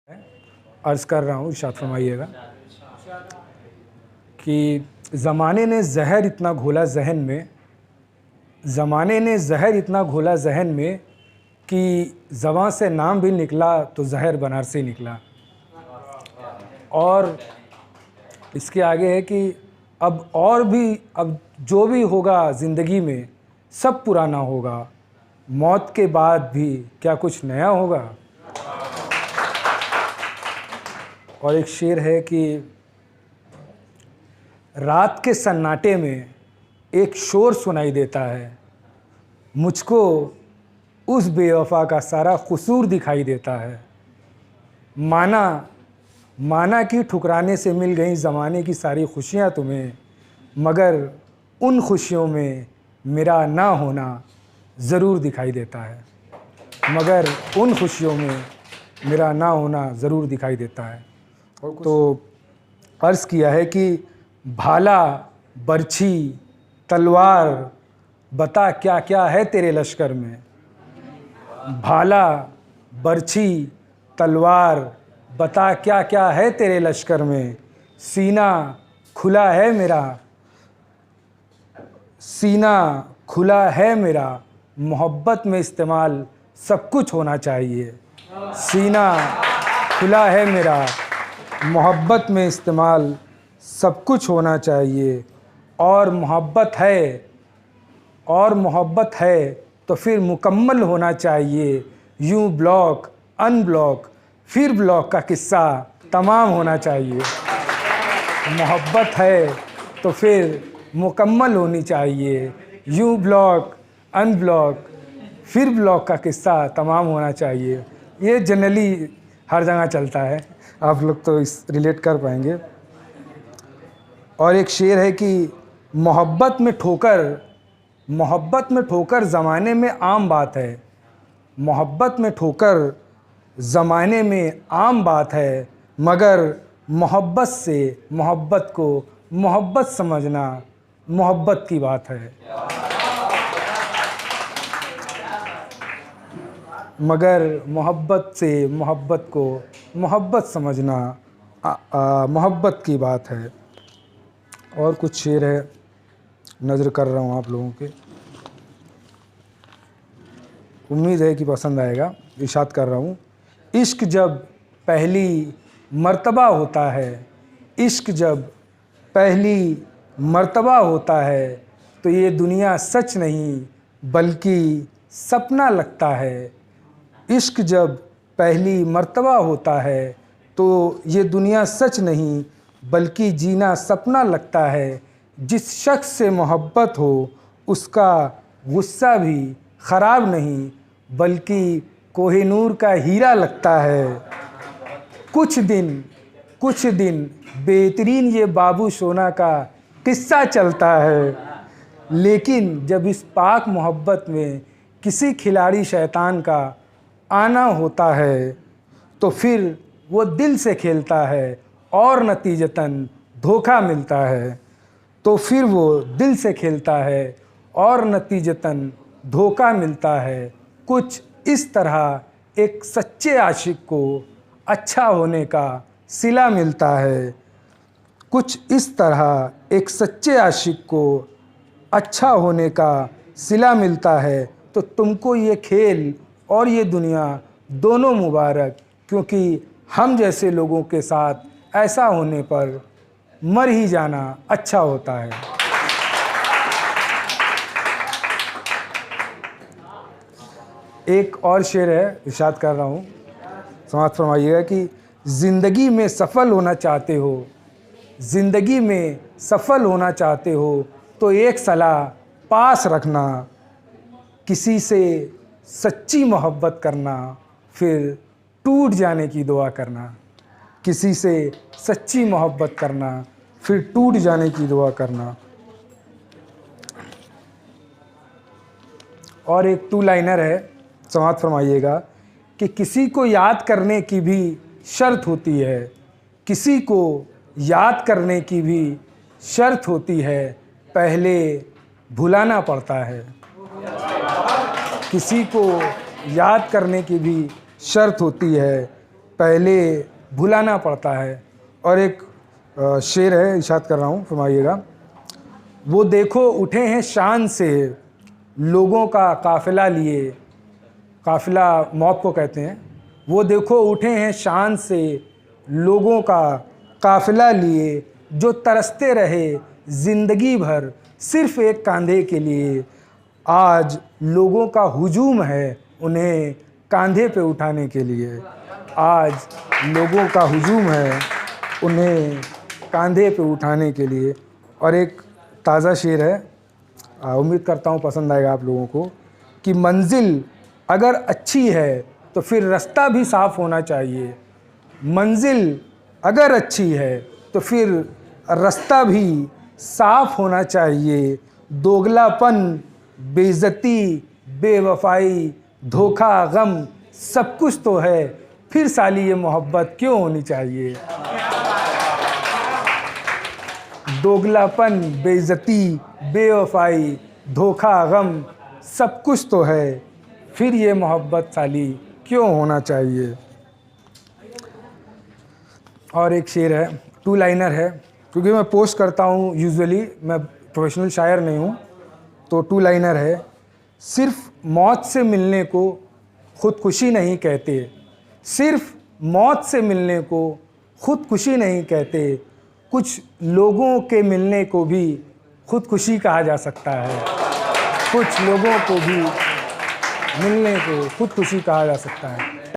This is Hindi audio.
अर्ज़ कर रहा हूँ, इरशाद फरमाइएगा कि ज़माने ने ज़हर इतना घोला ज़हन में, ज़माने ने ज़हर इतना घोला ज़हन में कि ज़बां से नाम भी निकला तो ज़हर बनारसी निकला। और इसके आगे है कि अब जो भी होगा ज़िंदगी में सब पुराना होगा, मौत के बाद भी क्या कुछ नया होगा। और एक शेर है कि रात के सन्नाटे में एक शोर सुनाई देता है, मुझको उस बेवफा का सारा कसूर दिखाई देता है। माना कि ठुकराने से मिल गई ज़माने की सारी खुशियाँ तुम्हें, मगर उन खुशियों में मेरा ना होना ज़रूर दिखाई देता है, मगर उन खुशियों में मेरा ना होना ज़रूर दिखाई देता है। तो अर्ज़ किया है कि भाला, बर्छी, तलवार, बता क्या क्या है तेरे लश्कर में। भाला, बर्छी, तलवार, बता क्या क्या है तेरे लश्कर में। सीना खुला है मेरा, मोहब्बत में इस्तेमाल सब कुछ होना चाहिए। सीना खुला है मेरा, मोहब्बत में इस्तेमाल सब कुछ होना चाहिए। और मोहब्बत है तो फिर मुकम्मल होना चाहिए। यूं ब्लॉक अनब्लॉक फिर ब्लॉक का किस्सा तमाम होना चाहिए। मोहब्बत है तो फिर मुकम्मल होनी चाहिए। यूं ब्लॉक अनब्लॉक फिर ब्लॉक का किस्सा तमाम होना चाहिए। ये जनरली हर जगह चलता है, आप लोग तो इस रिलेट कर पाएंगे। और एक शेर है कि मोहब्बत में ठोकर ज़माने में आम बात है। मोहब्बत में ठोकर ज़माने में आम बात है, मगर मोहब्बत से मोहब्बत को मोहब्बत समझना मोहब्बत की बात है। मगर मोहब्बत से मोहब्बत को मोहब्बत समझना मोहब्बत की बात है। और कुछ शेर है, नज़र कर रहा हूँ आप लोगों के, उम्मीद है कि पसंद आएगा। इरशाद कर रहा हूँ, इश्क जब पहली मर्तबा होता है, इश्क जब पहली मर्तबा होता है तो ये दुनिया सच नहीं बल्कि सपना लगता है। इश्क जब पहली मर्तबा होता है तो ये दुनिया सच नहीं बल्कि जीना सपना लगता है। जिस शख्स से मोहब्बत हो उसका गुस्सा भी ख़राब नहीं बल्कि कोहिनूर का हीरा लगता है। कुछ दिन बेहतरीन ये बाबू सोना का किस्सा चलता है, लेकिन जब इस पाक मोहब्बत में किसी खिलाड़ी शैतान का आना होता है तो फिर वो दिल से खेलता है और नतीजतन धोखा मिलता है। तो फिर वो दिल से खेलता है और नतीजतन धोखा मिलता है। कुछ इस तरह एक सच्चे आशिक को अच्छा होने का सिला मिलता है। कुछ इस तरह एक सच्चे आशिक को अच्छा होने का सिला मिलता है। तो तुमको ये खेल और ये दुनिया दोनों मुबारक, क्योंकि हम जैसे लोगों के साथ ऐसा होने पर मर ही जाना अच्छा होता है। एक और शेर है, इरशाद कर रहा हूँ, समाप्त फरमाइएगा कि ज़िंदगी में सफल होना चाहते हो तो एक सलाह पास रखना, किसी से सच्ची मोहब्बत करना फिर टूट जाने की दुआ करना। किसी से सच्ची मोहब्बत करना फिर टूट जाने की दुआ करना। और एक टू लाइनर है, समाप्त फरमाइएगा कि किसी को याद करने की भी शर्त होती है, किसी को याद करने की भी शर्त होती है, पहले भुलाना पड़ता है। किसी को याद करने की भी शर्त होती है, पहले भुलाना पड़ता है। और एक शेर है, इरशाद कर रहा हूँ, फरमाइएगा। वो देखो उठे हैं शान से लोगों का काफ़िला लिए, काफ़िला मौत को कहते हैं। वो देखो उठे हैं शान से लोगों का काफ़िला लिए, जो तरसते रहे ज़िंदगी भर सिर्फ़ एक कांधे के लिए। आज लोगों का हुजूम है उन्हें कांधे पे उठाने के लिए। आज लोगों का हुजूम है उन्हें कांधे पे उठाने के लिए। और एक ताज़ा शेर है, उम्मीद करता हूँ पसंद आएगा आप लोगों को, कि मंजिल अगर अच्छी है तो फिर रास्ता भी साफ़ होना चाहिए। मंजिल अगर अच्छी है तो फिर रास्ता भी साफ़ होना चाहिए। दोगलापन, बेइज्जती, बेवफाई, धोखा, गम सब कुछ तो है, फिर साली ये मोहब्बत क्यों होनी चाहिए। दोगलापन, बेइज्जती, बेवफाई, धोखा, गम सब कुछ तो है, फिर ये मोहब्बत साली क्यों होना चाहिए। और एक शेर है, 2 लाइनर है, क्योंकि मैं पोस्ट करता हूँ यूजुअली, मैं प्रोफेशनल शायर नहीं हूँ, तो 2 लाइनर है। सिर्फ मौत से मिलने को ख़ुदकुशी नहीं कहते, सिर्फ मौत से मिलने को ख़ुदकुशी नहीं कहते, कुछ लोगों के मिलने को भी ख़ुदकुशी कहा जा सकता है। कुछ लोगों को भी मिलने को ख़ुदकुशी कहा जा सकता है।